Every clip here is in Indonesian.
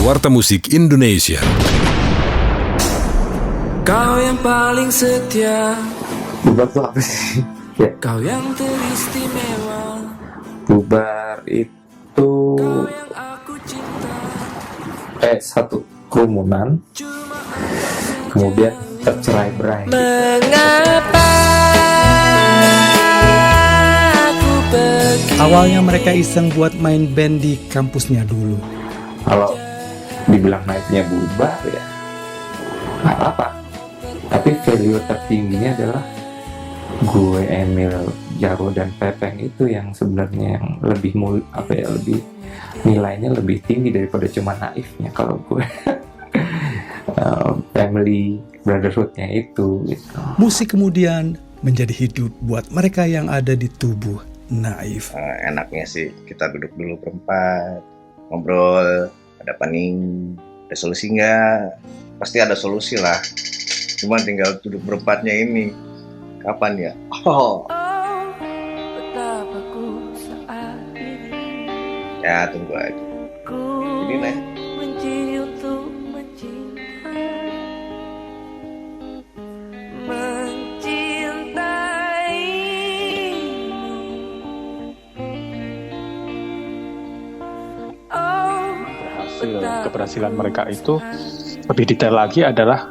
Warta Musik Indonesia. Kau yang paling setia, Bubar tuh apa sih? Ya, kau yang teristimewa, bubar itu kau yang aku cinta. satu kerumunan, Cuma kemudian tercerai-berai. mengapa aku pergi? Awalnya mereka iseng buat main band di kampusnya dulu. Kalau dibilang naiknya bubar ya nggak apa, tapi value tertingginya adalah gue, Emil, Jarwo dan Pepeng itu yang sebenarnya yang lebih lebih nilainya lebih tinggi daripada cuma naifnya kalau gue. Family brotherhoodnya itu gitu. Musik kemudian menjadi hidup buat mereka yang ada di tubuh Naif. Enaknya sih kita duduk dulu berempat, ngobrol, ada paning, ada solusi nggak? Pasti ada solusi lah. Cuma tinggal duduk berempatnya ini, kapan ya? Oh, betapa ku saat ini Ya tunggu aja. ku Ini nih. benci untuk mencinta, mencintaimu. Oh, Keberhasilan mereka itu lebih detail lagi adalah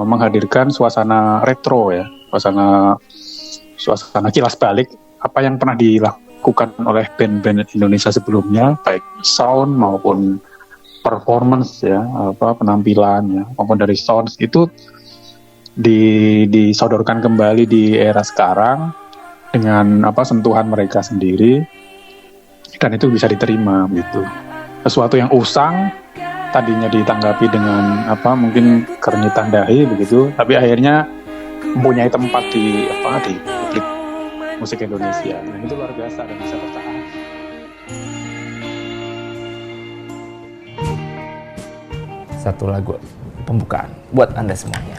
menghadirkan suasana retro ya, suasana kilas balik apa yang pernah dilakukan oleh band-band Indonesia sebelumnya, baik sound maupun performance ya, penampilan ya, maupun dari sound itu disodorkan kembali di era sekarang dengan sentuhan mereka sendiri, dan itu bisa diterima gitu. Sesuatu yang usang tadinya ditanggapi dengan mungkin kerenyitan dahi begitu, tapi akhirnya mempunyai tempat di publik musik Indonesia. Nah, itu luar biasa dan bisa bertahan. Satu lagu pembukaan buat Anda semuanya.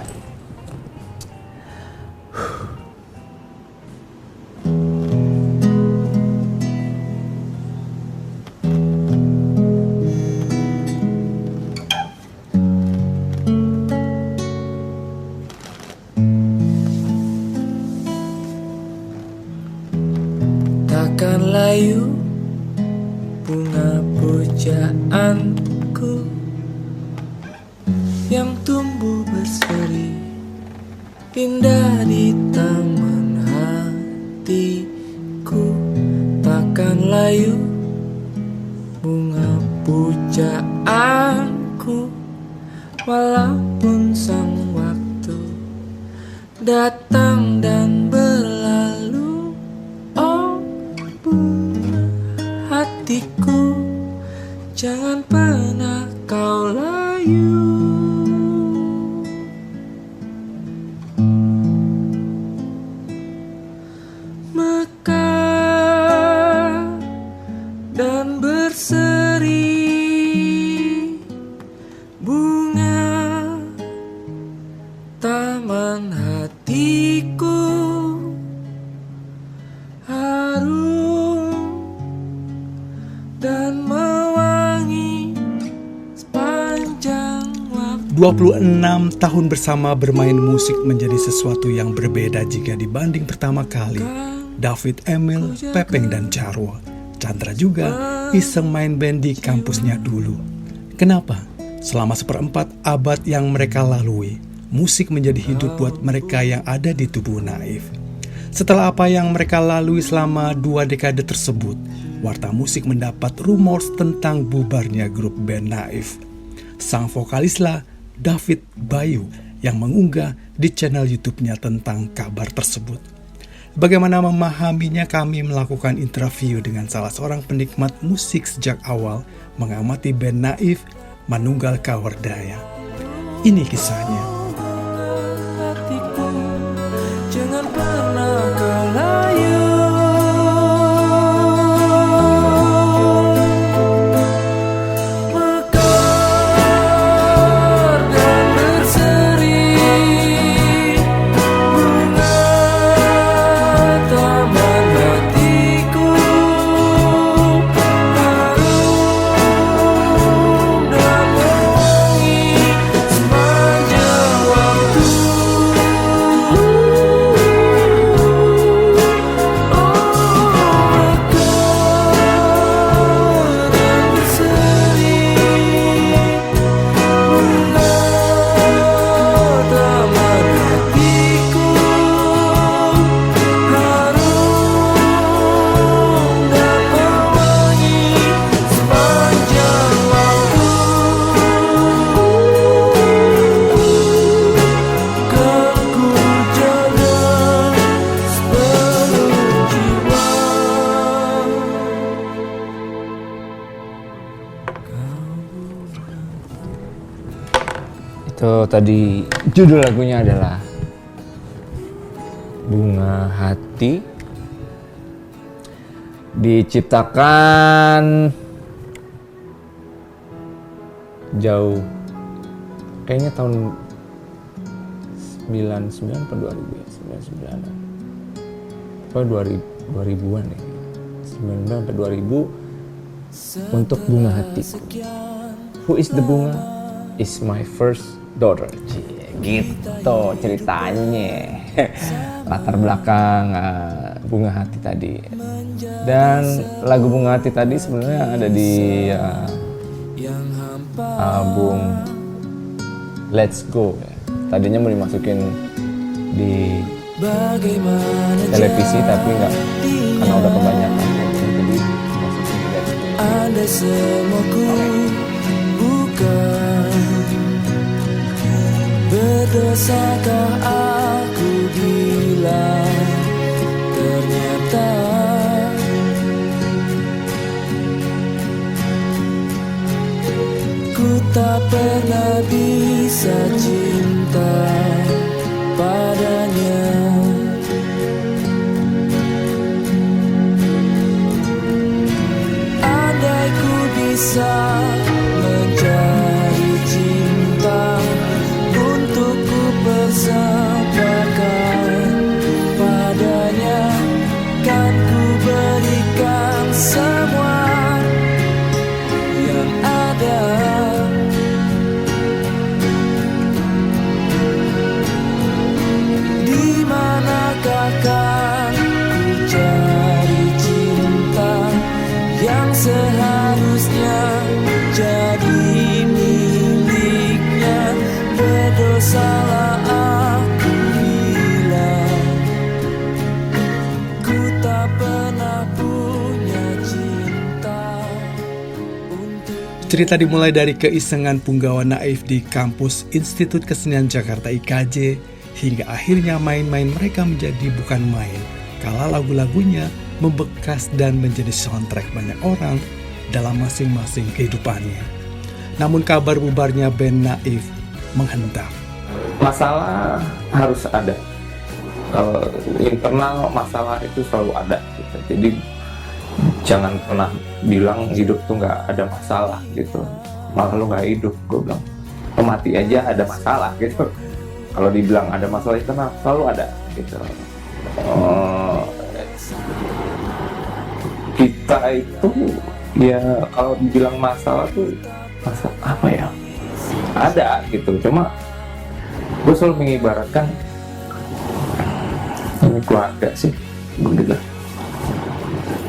takkan layu bunga pujaanku yang tumbuh berseri indah di taman hatiku. Takkan layu bunga pujaanku walaupun sang waktu datang dan berlalu. Oh bunga hatiku, jangan pernah kau layu. Mekar dan berseri bunga taman hatiku, harum dan mewangi sepanjang waktu. 26 tahun bersama bermain musik menjadi sesuatu yang berbeda jika dibanding pertama kali David, Emil, Pepeng, dan Jarwo. Chandra juga iseng main band di kampusnya dulu. Kenapa? Selama seperempat abad yang mereka lalui, musik menjadi hidup buat mereka yang ada di tubuh Naif. Setelah apa yang mereka lalui selama 2 dekade tersebut, Warta Musik mendapat rumor tentang bubarnya grup band Naif. Sang vokalislah David Bayu yang mengunggah di channel YouTube-nya tentang kabar tersebut. Bagaimana memahaminya, kami melakukan interview dengan salah seorang penikmat musik sejak awal mengamati band Naif Manunggal Kawardaya. Ini kisahnya. Hatiku, jangan pernah kau layu. Mekar dan berseri bunga taman hatiku, harum So tadi judul lagunya adalah Bunga Hati, diciptakan jauh kayaknya tahun 99 atau 2000 ya, 99-an atau 2000-an ya, 99 sampai 2000 untuk Bunga Hatiku. Who is the bunga? Is my first daughter. Gitu ceritanya. Latar belakang Bunga Hati tadi. Dan lagu Bunga Hati tadi sebenarnya ada di album Let's Go ya. Tadinya mau dimasukin di televisi tapi enggak, karena udah kebanyakan jadi dimasukin di Let's Go. Anda semua ku bukan, berdosakah aku bila ternyata ku tak pernah bisa cinta padanya. Andai ku bisa mencari cinta untuk ku persembahkan padanya, kan ku berikan semua yang ada. Di manakah kan ku cari cinta yang seharusnya jadi miliknya? Berdosalah aku bila ku tak pernah punya cinta untuk. Cerita dimulai dari keisengan punggawa naif di kampus Institut Kesenian Jakarta IKJ, hingga akhirnya main-main mereka menjadi bukan main, kala lagu-lagunya membekas dan menjadi soundtrack banyak orang dalam masing-masing kehidupannya. Namun kabar bubarnya band Naif menghentak. Masalah harus ada. Kalau internal masalah itu selalu ada gitu. Jadi jangan pernah bilang hidup tuh nggak ada masalah gitu, malah lu nggak hidup. Gue bilang lo mati aja ada masalah gitu. Kalau dibilang ada masalah internal selalu ada gitu. Kita itu ya kalau dibilang masalah tuh masalah apa ya, ada gitu. Cuma gue selalu mengibaratkan ini keluarga sih, begitu.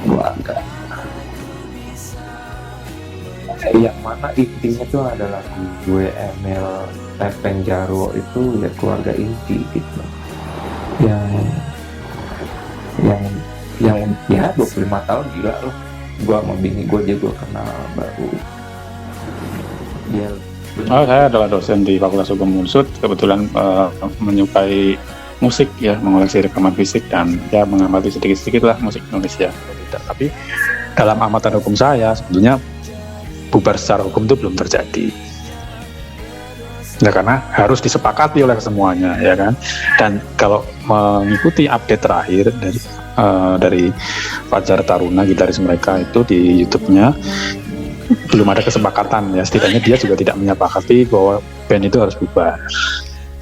Keluarga yang mana intinya tuh adalah gue, Emil, Pepeng, Jarwo itu ya keluarga inti gitu. Yang ya 25 tahun gila loh. Gue sama bini gue aja gue kenal baru. Ya, Saya adalah dosen di Fakultas Hukum Unsud, kebetulan menyukai musik ya, mengoleksi rekaman fisik dan ya mengamati sedikit-sedikit lah musik Indonesia. Tapi dalam amatan hukum saya sebetulnya bubar secara hukum itu belum terjadi. Ya karena harus disepakati oleh semuanya ya kan. Dan kalau mengikuti update terakhir dari Fajar Taruna, gitaris mereka itu di YouTube-nya, belum ada kesepakatan ya, setidaknya dia juga tidak menyepakati bahwa band itu harus bubar.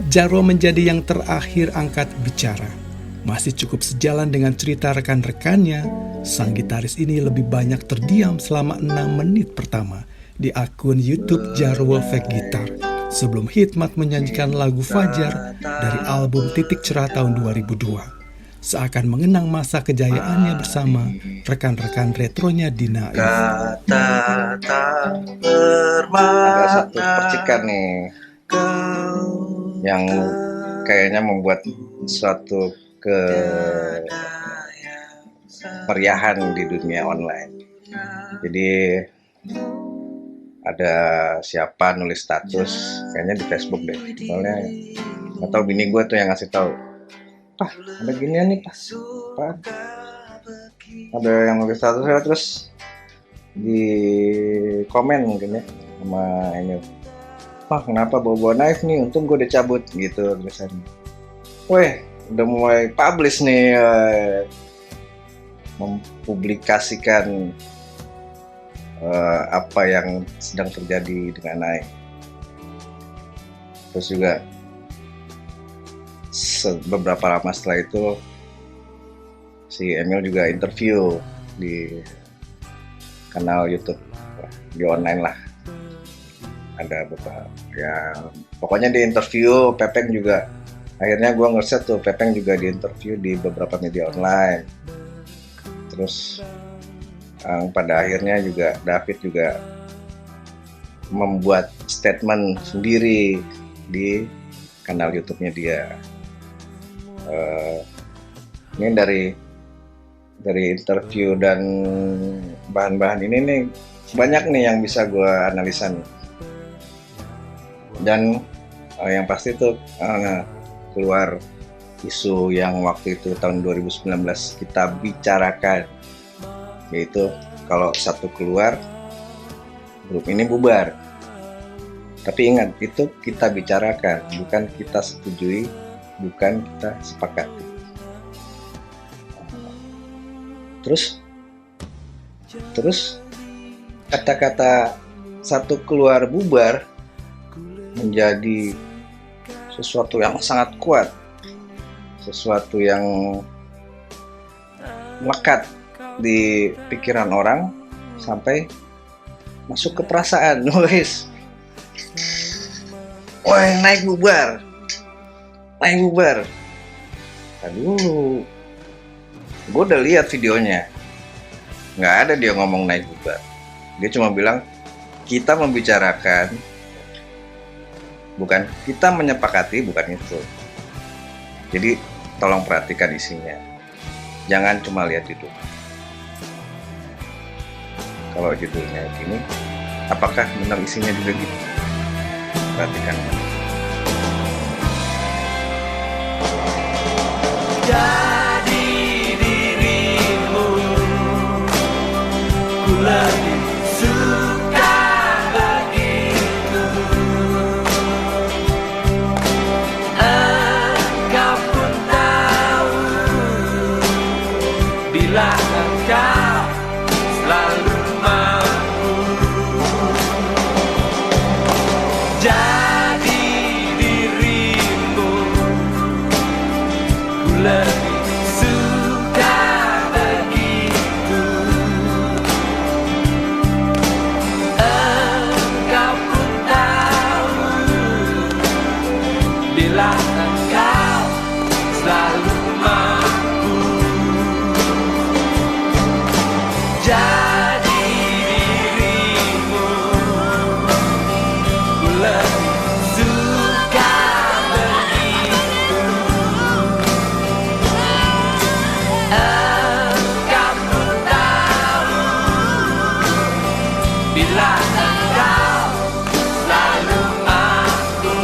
Jarwo menjadi yang terakhir angkat bicara. Masih cukup sejalan dengan cerita rekan-rekannya, sang gitaris ini lebih banyak terdiam selama 6 menit pertama di akun YouTube Jarwo Fake Gitar sebelum Hikmat menyanyikan lagu Fajar dari album Titik Cerah tahun 2002. Seakan mengenang masa kejayaannya bersama rekan-rekan retronya di Naif. Ada satu percikan nih yang kayaknya membuat suatu kemeriahan di dunia online. Jadi ada siapa nulis status, kayaknya di Facebook deh. Soalnya nggak tahu, bini gue tuh yang ngasih tahu. Pak, ada ginian nih, Pak. Ada yang nulis statusnya, terus di komen mungkin ya sama ini Wah, kenapa bawa knife nih? Untung gue udah cabut gitu tulisannya. Weh, udah mulai publish nih, mempublikasikan apa yang sedang terjadi dengan Naik. Terus juga beberapa lama setelah itu si Emil juga interview di kanal YouTube, di online lah. Ada beberapa ya, pokoknya di interview. Pepeng juga, akhirnya gue ngeset tuh Pepeng juga di interview di beberapa media online. Terus pada akhirnya juga David juga membuat statement sendiri di kanal YouTube-nya dia. Ini dari interview dan bahan-bahan ini nih, banyak nih yang bisa gue analisa nih. Dan yang pasti tuh keluar isu yang waktu itu tahun 2019 kita bicarakan, yaitu kalau satu keluar, grup ini bubar. Tapi ingat, itu kita bicarakan, bukan kita setujui, bukan kita sepakati. Terus kata-kata satu keluar bubar menjadi sesuatu yang sangat kuat, sesuatu yang melekat di pikiran orang sampai masuk ke perasaan, guys. Wah, Naik bubar. Aduh, gue udah lihat videonya, nggak ada dia ngomong Naik bubar. Dia cuma bilang kita membicarakan, bukan kita menyepakati, bukan itu. Jadi tolong perhatikan isinya, jangan cuma lihat judul. Kalau judulnya gini, apakah benar isinya juga gitu? Perhatikan. Jadi dirimu ku lebih suka begitu. Engkau pun tahu bila engkau selalu mampu. Jadi dirimu ku lebih suka begitu. Engkau pun tahu bila engkau selalu mampu. Jadi dirimu ku lebih suka begitu. Engkau pun tahu bila engkau selalu mampu.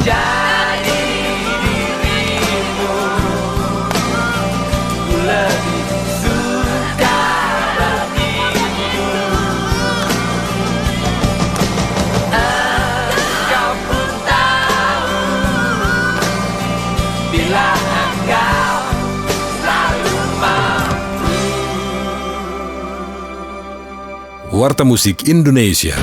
Jadi dirimu ku lebih suka begitu. Engkau pun tahu bila engkau selalu mampu. Warta Musik Indonesia.